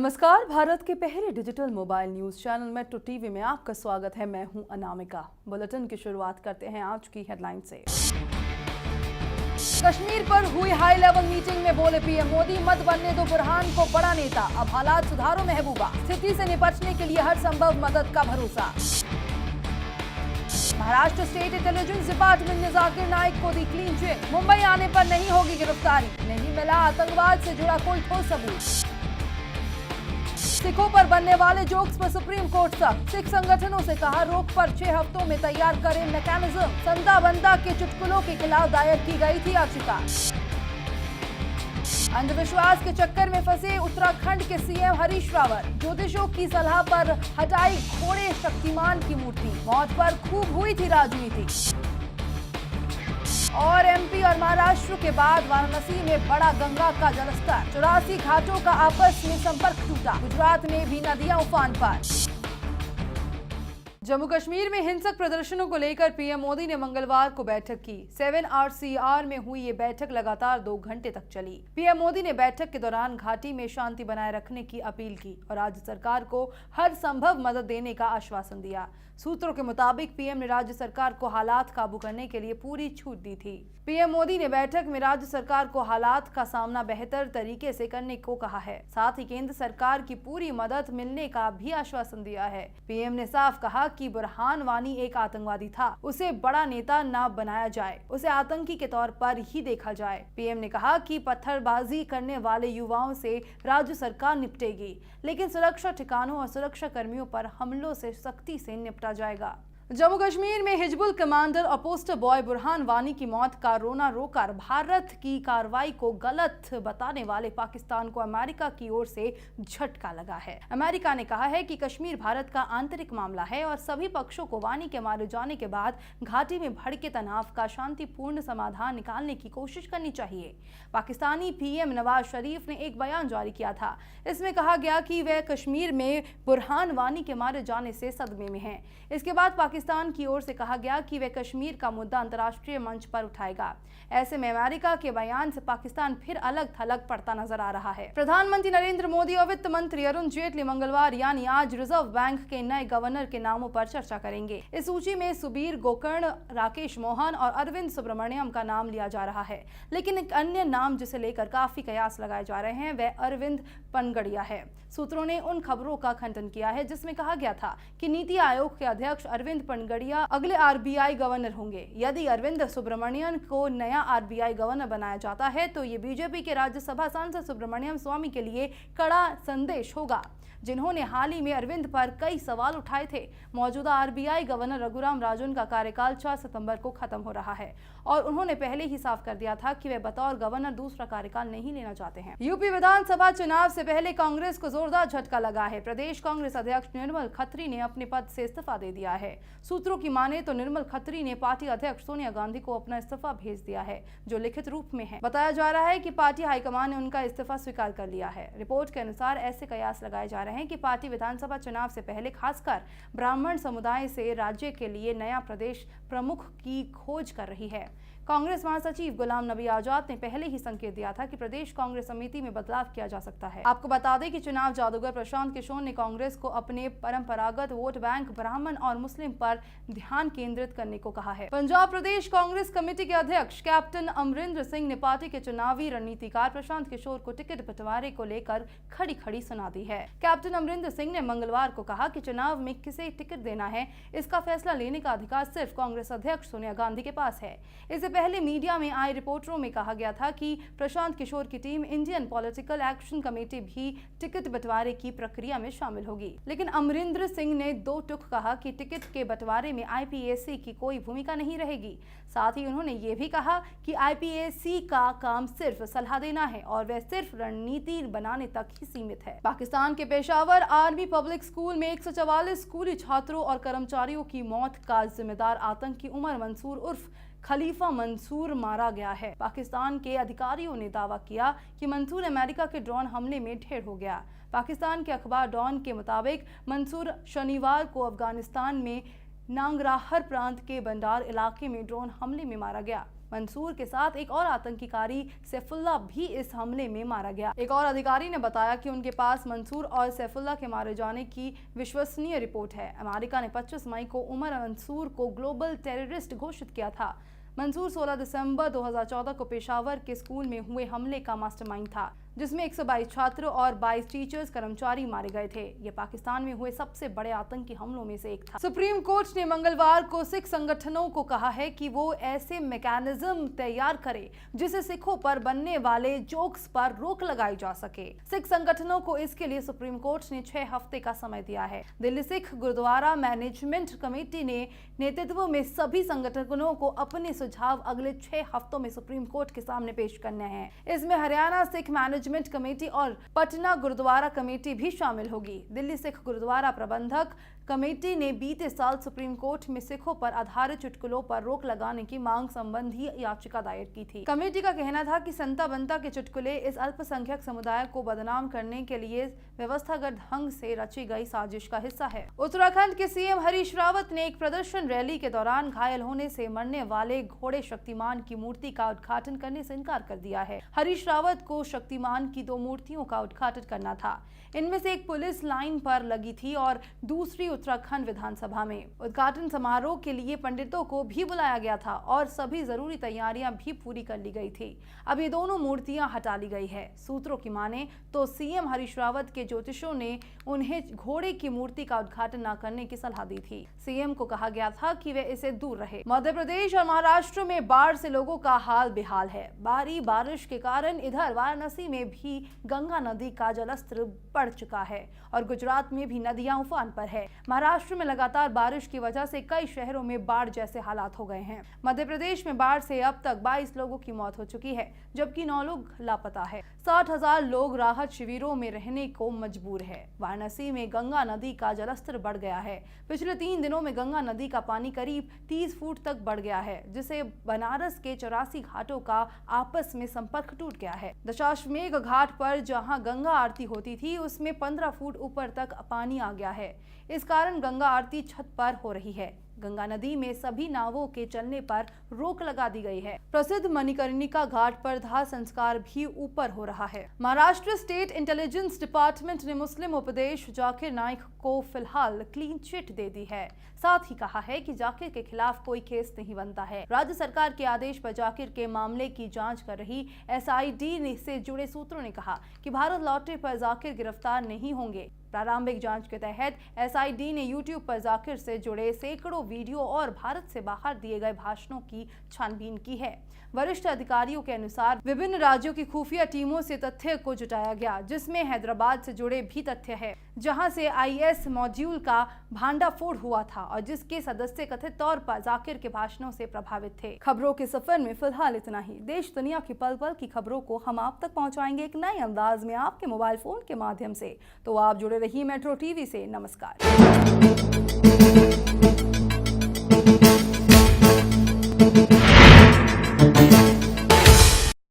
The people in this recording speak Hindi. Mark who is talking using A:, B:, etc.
A: नमस्कार, भारत के पहले digital mobile news channel metro TV में आपका स्वागत है। मैं हूं अनामिका। बुलेटिन की शुरुआत करते हैं आज की हेडलाइन से। कश्मीर पर हुई हाई लेवल मीटिंग में बोले पीएम मोदी, मत बनने दो बुरहान को बड़ा नेता, अब हालात सुधारो महबूबा, स्थिति से निपटने के लिए हर संभव मदद का भरोसा। महाराष्ट्र स्टेट इंटेलिजेंस डिपार्टमेंट ने जाकिर नाइक को दी क्लीन चिट, मुंबई आने पर नहीं होगी गिरफ्तारी, नहीं मिला आतंकवाद से जुड़ा कोई ठोस सबूत। सिखों पर बनने वाले जोक्स पर सुप्रीम कोर्ट सख्त, सिख संगठनों से कहा रोक पर 6 हफ्तों में तैयार करें मैकेनिज्म। संता बंता के चुटकुलों के खिलाफ दायर की गई थी याचिका। अंधविश्वास के चक्कर में फंसे उत्तराखंड के सीएम हरीश रावत, ज्योतिषों की सलाह पर हटाई घोड़े शक्तिमान की मूर्ति, मौत पर खूब हुई थी राजनीति। और एमपी और महाराष्ट्र के बाद वाराणसी में बड़ा गंगा का जलस्तर, 84 घाटों का आपस में संपर्क टूटा, गुजरात में भी नदियां उफान पर। जम्मू कश्मीर में हिंसक प्रदर्शनों को लेकर पीएम मोदी ने मंगलवार को बैठक की। 7RCR में हुई ये बैठक लगातार 2 घंटे तक चली। पीएम मोदी ने बैठक के दौरान घाटी में शांति बनाए रखने की अपील की और राज्य सरकार को हर संभव मदद देने का आश्वासन दिया। सूत्रों के मुताबिक पीएम ने राज्य सरकार को हालात काबू करने के लिए पूरी छूट दी थी। पीएम मोदी ने बैठक में राज्य सरकार को हालात का सामना बेहतर तरीके से करने को कहा है, साथ ही केंद्र सरकार की पूरी मदद मिलने का भी आश्वासन दिया है। पीएम ने साफ कहा कि बुरहान वानी एक आतंकवादी था, उसे बड़ा नेता न बनाया जाए, उसे आतंकी के तौर पर ही देखा जाए। पीएम ने कहा कि पत्थरबाजी करने वाले युवाओं से राज्य सरकार निपटेगी, लेकिन सुरक्षा ठिकानों और सुरक्षा कर्मियों पर हमलों से सख्ती से निपटा जाएगा। जम्मू कश्मीर में हिजबुल कमांडर और पोस्टर बॉय बुरहान वानी की मौत का रोना रोकर भारत की कार्रवाई को गलत बताने वाले पाकिस्तान को अमेरिका की ओर से झटका लगा है। अमेरिका ने कहा है कि कश्मीर भारत का आंतरिक मामला है और सभी पक्षों को वानी के मारे जाने के बाद घाटी में भड़के तनाव का शांतिपूर्ण समाधान निकालने की कोशिश करनी चाहिए। पाकिस्तानी पीएम नवाज शरीफ ने एक बयान जारी किया था। इसमें कहा गया कि वह कश्मीर में बुरहान वानी के मारे जाने से सदमे में हैं। इसके बाद पाकिस्तान की ओर से कहा गया कि वह कश्मीर का मुद्दा अंतर्राष्ट्रीय मंच पर उठाएगा। ऐसे में अमेरिका के बयान से पाकिस्तान फिर अलग थलग पड़ता नजर आ रहा है। प्रधानमंत्री नरेंद्र मोदी और वित्त मंत्री अरुण जेटली मंगलवार यानी आज रिजर्व बैंक के नए गवर्नर के नामों पर चर्चा करेंगे। इस सूची में सुबीर गोकर्ण, राकेश मोहन और अरविंद सुब्रमण्यम का नाम लिया जा रहा है, लेकिन एक अन्य नाम जिसे लेकर काफी कयास लगाए जा रहे हैं वह अरविंद पनगड़िया है। सूत्रों ने उन खबरों का खंडन किया है जिसमें कहा गया था कि नीति आयोग के अध्यक्ष अरविंद पनगड़िया अगले आरबीआई गवर्नर होंगे। यदि अरविंद सुब्रमण्यन को नया आरबीआई गवर्नर बनाया जाता है तो ये बीजेपी के राज्यसभा सांसद सुब्रमण्यम स्वामी के लिए कड़ा संदेश होगा, जिन्होंने हाल ही में अरविंद पर कई सवाल उठाए थे। मौजूदा आरबीआई गवर्नर रघुराम राजन का कार्यकाल 4 सितंबर को खत्म हो रहा है और उन्होंने पहले ही साफ कर दिया था कि वे बतौर गवर्नर दूसरा कार्यकाल नहीं लेना चाहते हैं। यूपी विधानसभा चुनाव से पहले कांग्रेस को जोरदार झटका लगा है। प्रदेश कांग्रेस अध्यक्ष निर्मल खत्री ने अपने पद से इस्तीफा दे दिया है। सूत्रों की माने तो निर्मल खत्री ने पार्टी अध्यक्ष सोनिया गांधी को अपना इस्तीफा भेज दिया है, जो लिखित रूप में है। बताया जा रहा है कि पार्टी हाईकमान ने उनका इस्तीफा स्वीकार कर लिया है। रिपोर्ट के अनुसार ऐसे कयास लगाए जा रहे हैं कि पार्टी विधानसभा चुनाव से पहले खासकर ब्राह्मण समुदाय से राज्य के लिए नया प्रदेश प्रमुख की खोज कर रही है। कांग्रेस महासचिव गुलाम नबी आजाद ने पहले ही संकेत दिया था कि प्रदेश कांग्रेस समिति में बदलाव किया जा सकता है। आपको बता दें कि चुनाव जादूगर प्रशांत किशोर ने कांग्रेस को अपने परंपरागत वोट बैंक ब्राह्मण और मुस्लिम पर ध्यान केंद्रित करने को कहा है। पंजाब प्रदेश कांग्रेस कमेटी के अध्यक्ष कैप्टन अमरिंदर सिंह ने पार्टी के चुनावी रणनीतिकार प्रशांत किशोर को टिकट बंटवारे को लेकर खड़ी खड़ी सुना दी है। कैप्टन अमरिंदर सिंह ने मंगलवार को कहा कि चुनाव में किसे टिकट देना है, इसका फैसला लेने का अधिकार सिर्फ कांग्रेस अध्यक्ष सोनिया गांधी के पास है। इससे पहले मीडिया में आए रिपोर्टरों में कहा गया था कि प्रशांत किशोर की team Indian political action committee भी टिकट बंटवारे की प्रक्रिया में शामिल होगी, लेकिन अमरिंदर सिंह ने 2 टूक कहा कि टिकट के बंटवारे में आईपीएसी की कोई भूमिका नहीं रहेगी। साथ ही उन्होंने ये भी कहा कि आईपीएसी का काम सिर्फ सलाह देना है और वह सिर्फ रणनीति बनाने तक ही सीमित है। पाकिस्तान के पेशावर आर्मी पब्लिक स्कूल में 144 स्कूली छात्रों और कर्मचारियों की मौत का जिम्मेदार आतंकी उमर मंसूर उर्फ खलीफा मंसूर मारा गया है। पाकिस्तान के अधिकारियों ने दावा किया कि मंसूर अमेरिका के ड्रोन हमले में ढेर हो गया। पाकिस्तान के अखबार डॉन के मुताबिक मंसूर शनिवार को अफगानिस्तान में नांगराहर प्रांत के बंडार इलाके में ड्रोन हमले में मारा गया। मंसूर के साथ एक और आतंकीकारी सैफुल्ला भी इस हमले में मारा गया। एक और अधिकारी ने बताया कि उनके पास मंसूर और सैफुल्ला के मारे जाने की विश्वसनीय रिपोर्ट है। अमेरिका ने 25 मई को उमर मंसूर को ग्लोबल टेररिस्ट घोषित किया था। मंसूर 16 दिसंबर 2014 को पेशावर के स्कूल में हुए हमले का मास्टरमाइंड था, जिसमें 122 छात्र और 22 टीचर्स कर्मचारी मारे गए थे। यह पाकिस्तान में हुए सबसे बड़े आतंकी हमलों में से एक था। सुप्रीम कोर्ट ने मंगलवार को सिख संगठनों को कहा है कि वो ऐसे मैकेनिज्म तैयार करे जिससे सिखों पर बनने वाले जोक्स पर रोक लगाई जा सके। सिख संगठनों को इसके लिए सुप्रीम कोर्ट ने 6 हफ्ते का समय दिया है। दिल्ली सिख गुरुद्वारा मैनेजमेंट कमेटी ने नेतृत्व में सभी संगठनों को अपने सुझाव अगले 6 हफ्तों में सुप्रीम कोर्ट के सामने पेश करने हैं। इसमें हरियाणा सिख मैनेजमेंट कमेटी और पटना गुरुद्वारा कमेटी भी शामिल होगी। दिल्ली सिख गुरुद्वारा प्रबंधक कमेटी ने बीते साल सुप्रीम कोर्ट में सिखों पर आधारित चुटकुलों पर रोक लगाने की मांग संबंधी याचिका दायर की थी। कमेटी का कहना था कि संता बनता के चुटकुले इस अल्पसंख्यक समुदाय को बदनाम करने के लिए व्यवस्थागत ढंग से रची गई साजिश का हिस्सा है। उत्तराखंड के सीएम हरीश रावत ने एक प्रदर्शन रैली के दौरान घायल होने से मरने वाले घोड़े शक्तिमान की मूर्ति का उद्घाटन करने से इनकार कर दिया है। हरीश रावत को शक्तिमान की 2 मूर्तियों का उद्घाटन करना था। इनमें से एक पुलिस लाइन पर लगी थी और दूसरी उत्तराखंड विधानसभा में। उद्घाटन समारोह के लिए पंडितों को भी बुलाया गया था और सभी जरूरी तैयारियां भी पूरी कर ली गई थी। अब ये दोनों मूर्तियां हटा ली गई है। सूत्रों की माने तो सीएम हरीश रावत के ज्योतिषों ने उन्हें घोड़े की मूर्ति का उद्घाटन न करने की सलाह दी थी। सीएम को कहा गया था कि वे इसे दूर रहे। मध्य प्रदेश और महाराष्ट्र में बाढ़ से लोगों का हाल बेहाल है। भारी बारिश के कारण इधर वाराणसी में भी गंगा नदी का जलस्तर बढ़ चुका है और गुजरात में भी नदियां उफान पर है। महाराष्ट्र में लगातार बारिश की वजह से कई शहरों में बाढ़ जैसे हालात हो गए हैं। मध्य प्रदेश में बाढ़ से अब तक 22 लोगों की मौत हो चुकी है, जबकि 9 लोग लापता है। 60,000 लोग राहत शिविरों में रहने को मजबूर है। वाराणसी में गंगा नदी का जलस्तर बढ़ गया है। पिछले 3 दिनों में गंगा नदी का पानी करीब 30 फुट तक बढ़ गया है, जिससे बनारस के 84 घाटों का आपस में संपर्क टूट गया है। दशाश्वमेध घाट पर जहां गंगा आरती होती थी, उसमें 15 फुट ऊपर तक पानी आ गया है। इस कारण गंगा आरती छत पर हो रही है। गंगा नदी में सभी नावों के चलने पर रोक लगा दी गई है। प्रसिद्ध मणिकर्णिका घाट पर दाह संस्कार भी ऊपर हो रहा है। महाराष्ट्र स्टेट इंटेलिजेंस डिपार्टमेंट ने मुस्लिम उपदेश जाकिर नाइक को फिलहाल क्लीन चिट दे दी है। साथ ही कहा है कि जाकिर के खिलाफ कोई केस नहीं बनता है। राज्य सरकार के आदेश पर जाकिर के मामले की जांच कर रही SID से जुड़े सूत्रों ने कहा कि भारत लौटने पर जाकिर गिरफ्तार नहीं होंगे। प्रारंभिक जांच के तहत SID ने YouTube पर जाकिर से जुड़े सैकड़ों वीडियो और भारत से बाहर दिए गए भाषणों की छानबीन की है। वरिष्ठ अधिकारियों के अनुसार विभिन्न राज्यों की खुफिया टीमों से तथ्य को जुटाया गया, जिसमें हैदराबाद से जुड़े भी तथ्य है, जहां से IS मॉड्यूल का भांडाफोड़ हुआ था और जिसके सदस्य कथित तौर पर जाकिर के भाषणों से प्रभावित थे। खबरों के सफर में फिलहाल इतना ही। देश दुनिया की पल पल की खबरों को हम आप तक पहुंचाएंगे एक नए अंदाज में आपके मोबाइल फोन के माध्यम से। तो आप जुड़े रहिए मेट्रो टीवी से। नमस्कार।